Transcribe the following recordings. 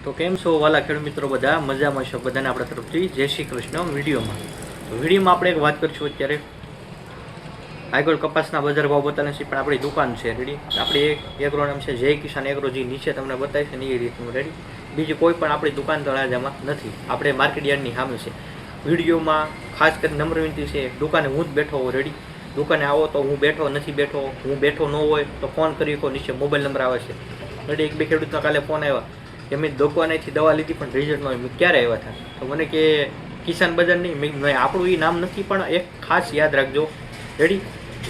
તો કેમ છો વાલા ખેડૂત મિત્રો, બધા મજામાં છો? બધાને આપણા તરફથી જય શ્રી કૃષ્ણ. વિડીયોમાં આપણે એક વાત કરીશું. અત્યારે આગળ કપાસના બજાર ભાવ બતાવે છે, પણ આપણી દુકાન છે રેડી. આપણી એક એગ્રો નામ છે જય કિસાન એગ્રો, જે નીચે તમને બતાવે છે ને એ રીતનું રેડી. બીજી કોઈ પણ આપણી દુકાન તળાજામાં નથી, આપણે માર્કેટ યાર્ડની સામે છે. વિડીયોમાં ખાસ કરીને નમ્ર વિનંતી છે, દુકાને હું જ બેઠો હોઉં રેડી. દુકાને આવો તો હું બેઠો નથી, બેઠો હું બેઠો ન હોય તો ફોન કરી શકો, નીચે મોબાઈલ નંબર આવે છે રેડી. એક બે ખેડૂતના કાલે ફોન આવ્યા કે મેં દુકાનેથી દવા લીધી પણ રિઝલ્ટ ન હોય. મેં ક્યારે આવ્યા હતા? તો મને કે કિસાન બજાર નહીં. મેં આપણું એ નામ નથી, પણ એક ખાસ યાદ રાખજો રેડી.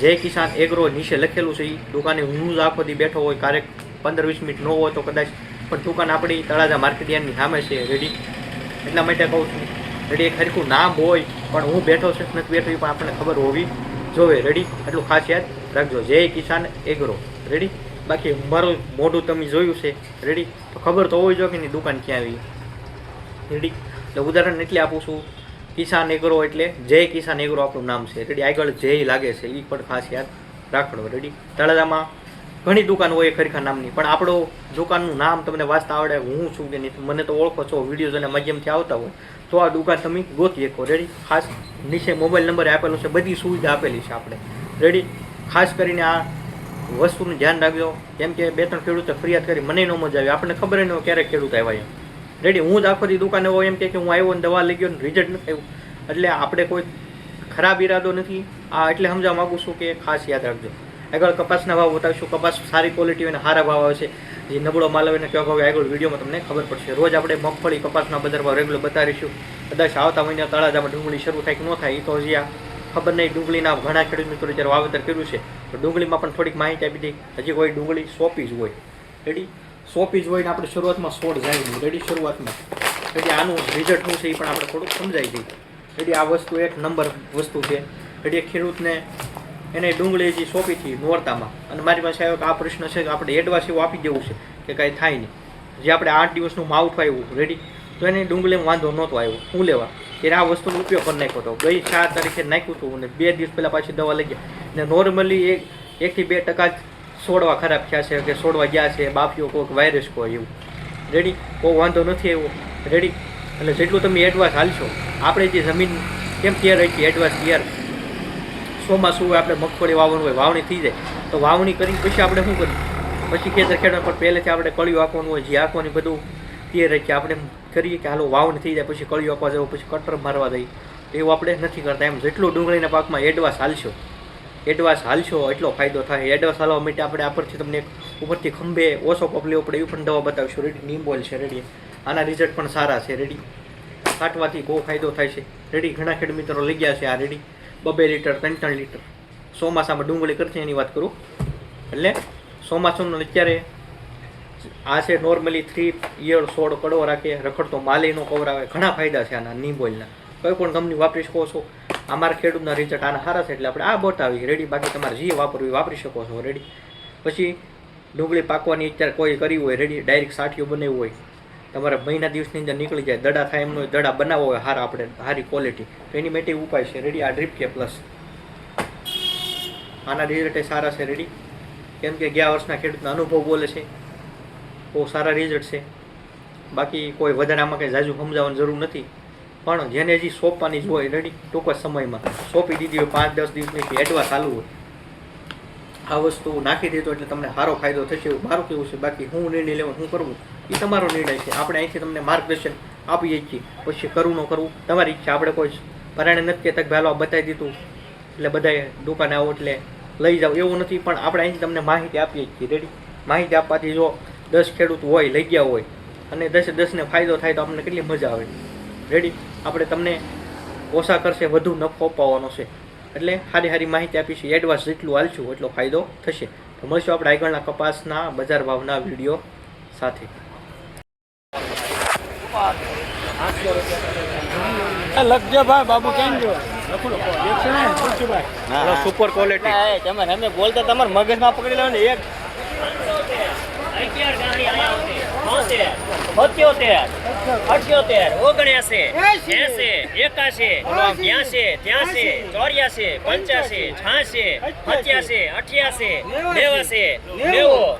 જય કિસાન એગ્રો નીચે લખેલું છે. એ દુકાને હું જ આખો દી બેઠો હોય, ક્યારેક 15-20 મિનિટ ન હોય તો કદાચ, પણ દુકાન આપણી તળાજા માર્કેટ યાર્ડની સામે છે રેડી. એટલા માટે કહું છું રેડી. એક હરખું નામ હોય પણ હું બેઠો છે નથી બેઠો એ પણ આપણને ખબર હોવી જોવે રેડી. એટલું ખાસ યાદ રાખજો, જય કિસાન એગ્રો રેડી. બાકી મારું મોઢું તમે જોયું છે રેડી, તો ખબર તો હોવી જોઈએ કે એની દુકાન ક્યાં આવી રેડી. એટલે ઉદાહરણ એટલે આપું છું, કિસાન એગ્રો એટલે જય કિસાન એગ્રો આપણું નામ છે રેડી. આગળ જય લાગે છે એ પણ ખાસ યાદ રાખડો રેડી. તળાજામાં ઘણી દુકાન હોય ખરેખર નામની, પણ આપણું દુકાનનું નામ તમને વાંચતા આવડે, હું છું કે નહીં મને તો ઓળખો છો, વિડીયોઝ અને માધ્યમથી આવતા હોય તો આ દુકાન તમે ગોતી શકો રેડી. ખાસ નીચે મોબાઈલ નંબર આપેલું છે, બધી સુવિધા આપેલી છે આપણે રેડી. ખાસ કરીને આ વસ્તુનું ધ્યાન રાખજો, કેમ કે 2-3 ખેડૂતો ફરિયાદ કરી, મને ન મજા આવી, આપણને ખબર ન હોય ક્યારેક ખેડૂત આવ્યા એમ રેડી. હું જ આખો દી દુકાને હોય એમ કે હું આવ્યો ને દવા લઈ ગયો ને રિઝલ્ટ નથી આવ્યું, એટલે આપણે કોઈ ખરાબ ઈરાદો નથી. આ એટલે સમજવા માગું છું કે ખાસ યાદ રાખજો. આગળ કપાસના ભાવ બતાવીશું, કપાસ સારી ક્વોલિટી હોય ને સારા ભાવ આવે છે. જે નબળો માલ આવે ને કેવા ભાવે આગળ વિડીયોમાં તમને ખબર પડશે. રોજ આપણે મગફળી કપાસના બજાર ભાવ રેગ્યુલર બતાવીશું. કદાચ આવતા મહિને તળાજામાં ડુંગળી શરૂ થાય કે ન થાય એ તો હજી ખબર નહીં. ડુંગળીના ઘણા ખેડૂત મિત્રો જ્યારે વાવેતર કર્યું છે તો ડુંગળીમાં પણ થોડીક માહિતી આપી દઈ. હજી કોઈ ડુંગળી સોંપી જ હોય રેડી, સોંપી જ હોય ને આપણે શરૂઆતમાં છોડ જાય નહીં રેડી. શરૂઆતમાં રેડી આનું રિઝલ્ટ શું છે એ પણ આપણે થોડુંક સમજાવી દઈએ રેડી. આ વસ્તુ એક નંબર વસ્તુ છે રેડી. ખેડૂતને એને ડુંગળી હજી સોંપી હતી નોરતામાં, અને મારી પાસે આવ્યો કે આ પ્રશ્ન છે કે આપણે એડવાન્સ એવું આપી દેવું છે કે કાંઈ થાય નહીં. જે આપણે 8 દિવસનું માવઠું આવ્યું રેડી, તો એને ડુંગળીમાં વાંધો નહોતો આવ્યો. હું લેવા એને આ વસ્તુનો ઉપયોગ કરી નાખ્યો હતો. ગઈ 4 તારીખે નાખ્યું હતું અને 2 દિવસ પહેલાં પાછી દવા લઈ ગયા. ને નોર્મલી 1 થી 2% જ છોડવા ખરાબ થયા છે કે છોડવા ગયા છે, બાફીઓ કોઈક વાયરસ કોઈ એવું રેડી. કોઈ વાંધો નથી આવ્યો રેડી. એટલે જેટલું તમે એડવાન્સ હાલશો, આપણે જે જમીન કેમ તૈયાર રહી છે એડવાન્સ તૈયાર, ચોમાસું હોય આપણે મગફળી વાવવાનું હોય, વાવણી થઈ જાય તો વાવણી કરીને પછી આપણે શું કરીએ, પછી ખેતર ખેડવા પર પહેલેથી આપણે કળિયું આંકવાનું હોય, જે આંકવાની બધું તૈયાર રાખીએ આપણે કરીએ કે હાલો વાવણી થઈ જાય પછી કળિયું આપવા જવું, પછી કટર મારવા દઈએ, એવું આપણે નથી કરતા. એમ જેટલું ડુંગળીના પાકમાં એડવાન્સ હાલશો એટલો ફાયદો થાય. એડવાન્સ હાલવા માટે આપણે આ પરથી તમને ઉપરથી ખંભે ઓછો પગ લેવો પડે એવું પણ દવા બતાવીશું રેડી. નીમબોલ છે રેડી, આના રિઝલ્ટ પણ સારા છે રેડી. કાટવાથી બહુ ફાયદો થાય છે રેડી. ઘણા ખેડૂત મિત્રો લઈ ગયા છે આ રેડી. 2 લીટર 3 લીટર ચોમાસામાં ડુંગળી કરશે એની વાત કરું. એટલે ચોમાસાનું અત્યારે આ છે નોર્મલી 3 યર છોડ કડવો રાખે, રખડતો માલીનો કવર આવે. ઘણા ફાયદા છે આના નીમબોલના. કોઈ પણ કંપની વાપરી શકો છો. અમારા ખેડૂતના રિઝલ્ટ આના સારા છે એટલે આપણે આ બતાવી રેડી. બાકી તમારે જે વાપરવું વાપરી શકો છો રેડી. પછી ડુંગળી પાકવાની અત્યારે કોઈ કરી હોય રેડી, ડાયરેક્ટ સાઠીઓ બનાવ્યું હોય, તમારે મહિના દિવસની અંદર નીકળી જાય, દડા થાય એમનો દડા બનાવવો હોય સારા, આપણે સારી ક્વોલિટી, તો એની માટે ઉપાય છે રેડી. આ ડ્રીપ કે પ્લસ આના રિઝલ્ટ સારા છે રેડી. કેમ કે ગયા વર્ષના ખેડૂતના અનુભવ બોલે છે, બહુ સારા રિઝલ્ટ છે. બાકી કોઈ વધારે આમાં કંઈ જાજુ સમજાવવાની જરૂર નથી, પણ જેને હજી સોંપવાની જ હોય રેડી, ટૂંક જ સમયમાં સોંપી દીધી હોય, 5-10 દિવસની એડવાન્સ ચાલુ હોય, આ વસ્તુ નાખી દીધો એટલે તમને સારો ફાયદો થશે એવું મારું કેવું છે. બાકી હું નિર્ણય લેવાનું શું કરવું એ તમારો નિર્ણય છે. આપણે અહીંથી તમને માર્ગદર્શન આપીએ છીએ, પછી કરવું ન કરવું તમારી ઈચ્છા. આપણે કોઈ પરાણે નથી કહેતા કે ભાઈ બતાવી દીધું એટલે બધાએ દુકાને આવો એટલે લઈ જાઓ એવું નથી, પણ આપણે અહીંથી તમને માહિતી આપીએ છીએ રેડી. માહિતી આપવાથી જો 10 ખેડૂત હોય લઈ ગયા હોય અને 10-10ને ફાયદો થાય તો આપણને કેટલી મજા આવે રેડી. આપણે તમને ઓછા કરશે વધુ નફો અપાવવાનો છે, એટલે સારી માહિતી આપીશું. એડવાન્સ જેટલું હાલશું એટલો ફાયદો થશે. તો મળશું આપણે આગળના કપાસના બજાર ભાવના વિડીયો સાથે. લખજો ભાઈ, બાબુ કેમ જો સુપર ક્વોલિટી તમે બોલતા તમારે મગજમાં પકડી લો ને. 77, 78, 79, 80, 81, 82, 83, 84, 85, 86, 88, 89, 90, 90,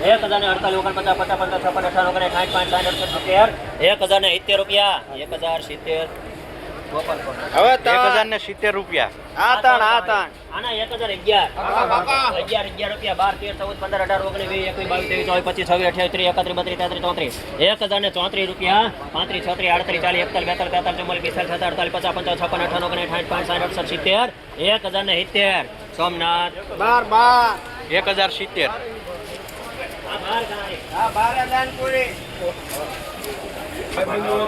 1048 49 50 55 56 58 59 60 65 રૂપિયા 1070 ગોપાલપુર હવે 1070 રૂપિયા. આ તાણ આ તાણ આના 1011 11 રૂપિયા 12 13 14 15 18 19 20 21 22 23 24 25 26 27 33 34 રૂપિયા 35 36 38 40 41 42 43 44 45 46 57 58 59 60 65 68 1070 સોમનાથ 1070.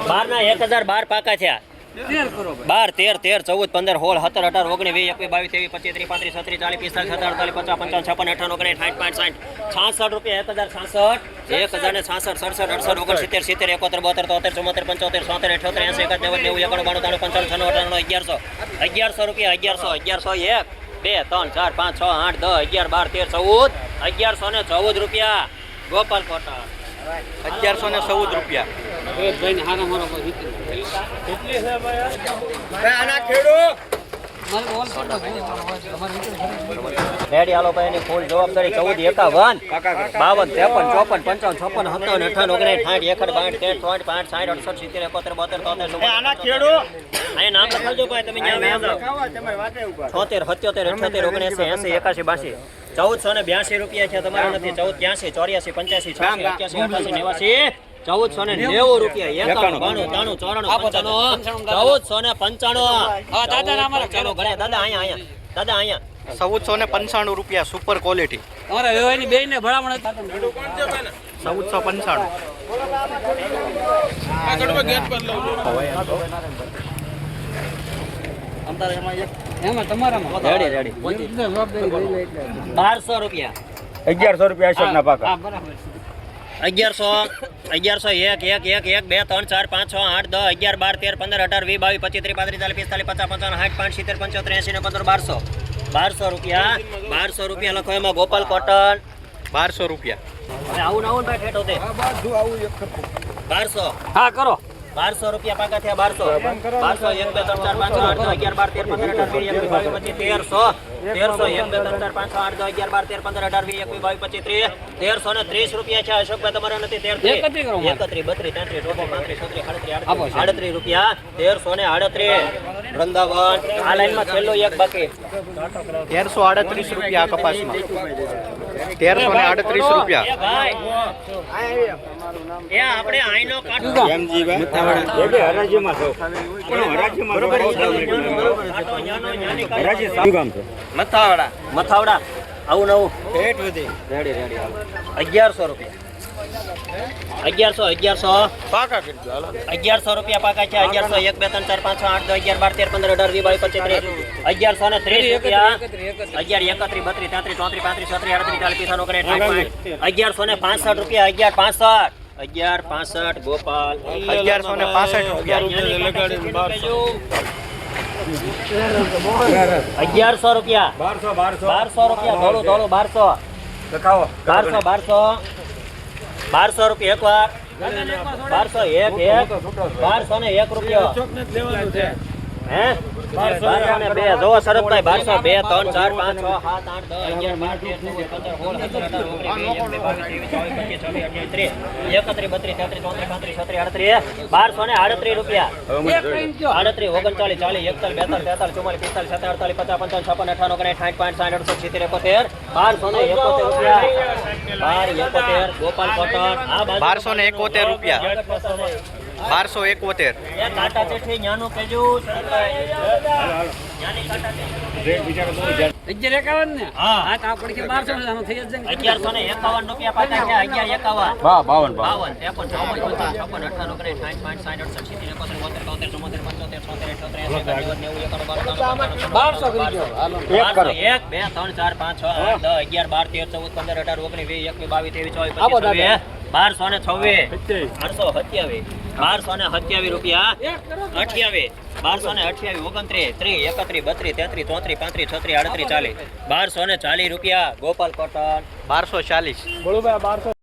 બાર ના 1012 પાકા થયા 12 13 13 14 15 16 17 18 19 20 21 22 23 25 36 40 45 47 55 55 56 58 59 રૂપિયા 1066 1066 67 68 69 70 72 73 74 75 76 77 78 89 90 91 92 93 1100 રૂપિયા 1100 1 2 3 4 5 6 8 10 11 12 13 14 1114 રૂપિયા ગોપાલ કોટા 1114 રૂપિયા. આના ખેડૂ રેડી હાલો ભાઈ એની ફૂલ જવાબદારી 14 51 52 53 54 55 56 57 58 59 60 61 62 63 64 71 આના ખેડૂ અહીંયા નામ લખાવજો ભાઈ તમે ન્યા વ્યાજ તમે વાતે ઉપર 76 77 78 79 80 81 82 રૂપિયા છે તમારે નથી 14 83 84 85 86 88 89 1490 રૂપિયા 91 92 93 94 1495 હા દાદા અમારા ચાલો ઘરે દાદા અહીંયા દાદા અહીંયા 1495 રૂપિયા સુપર ક્વોલિટી. અમારા વેવાઈની બેયને ભલામણ 1495. એમાં તમારામાં રેડી 1200 રૂપિયા 1100 રૂપિયા અશોકના પાકા હા બરાબર 1100 1 1 1 2 3 4 5 6 8 10 11 12 13 15 18 20 22 23 35 45 55 60 70 85 રૂપિયા 1200 રૂપિયા લખો એમાં ગોપાલ કોટન 1200 રૂપિયા. હવે આવું ભાઈ ઠેઠો તે 1200 હા કરો 1200 રૂપિયા પાકા થયા 1200 1 2 3 4 5 6 8 10 11 12 13 15 18 20 21 22 25 13 100 1 2 3 4 5 6 8 10 11 12 13 15 18 20 21 22 25 30 રૂપિયા છે અશોકભાઈ તમારા નથી 13 એકત્રીસ કરો મારે. 31 32 33 34 આપો 35 38 રૂપિયા 1338 વૃંદાવન આ લાઈનમાં છેલ્લો એક બાકી 1338 રૂપિયા આ કપાસમાં. 1338 રૂપિયા. એ ભાઈ એ આપણે આઈનો કાઢો હરાજીમાં છો મથાવાડા મથાવડા આવું નવું પેટ વધી રેડી 1100 રૂપિયા 1100 પાકા કરી દો હાલો 1100 રૂપિયા પાકા છે 1100 1 2 3 4 5 6 8 10 11 12 13 15 18 20 1130 રૂપિયા 1165 રૂપિયા 1165 ગોપાલ 1165 રૂપિયા. 1100 રૂપિયા 1200 રૂપિયા ધોળું 1200 લખાવો 1200 રૂપિયા એકવાર 1200 1 1201 રૂપિયા હે 1202 જો શરદભાઈ 1202 3 4 5 6 7 8 9 10 11 12 13 14 15 16 17 18 1238 રૂપિયા 38 39 40 41 42 43 44 45 47 55 56 58 59 60 ગોપાલ કોટન આ બાજુ 1271 રૂપિયા 1271 એ કાંટા ચેઠી ન્યાનું કેજો ન્યાની કાંટા ચેઠી 1151 ને હા. હા તો આપણે કે 1200 આનો થઈ જ જાય 1151 રૂપિયા પાછા છે 1151 વાહ 52 1227 રૂપિયા 28 1228 29 30 31 32 33 34 35 36 38 40 1240 રૂપિયા ગોપાલ કોટન 1240 બળુભાઈ 1200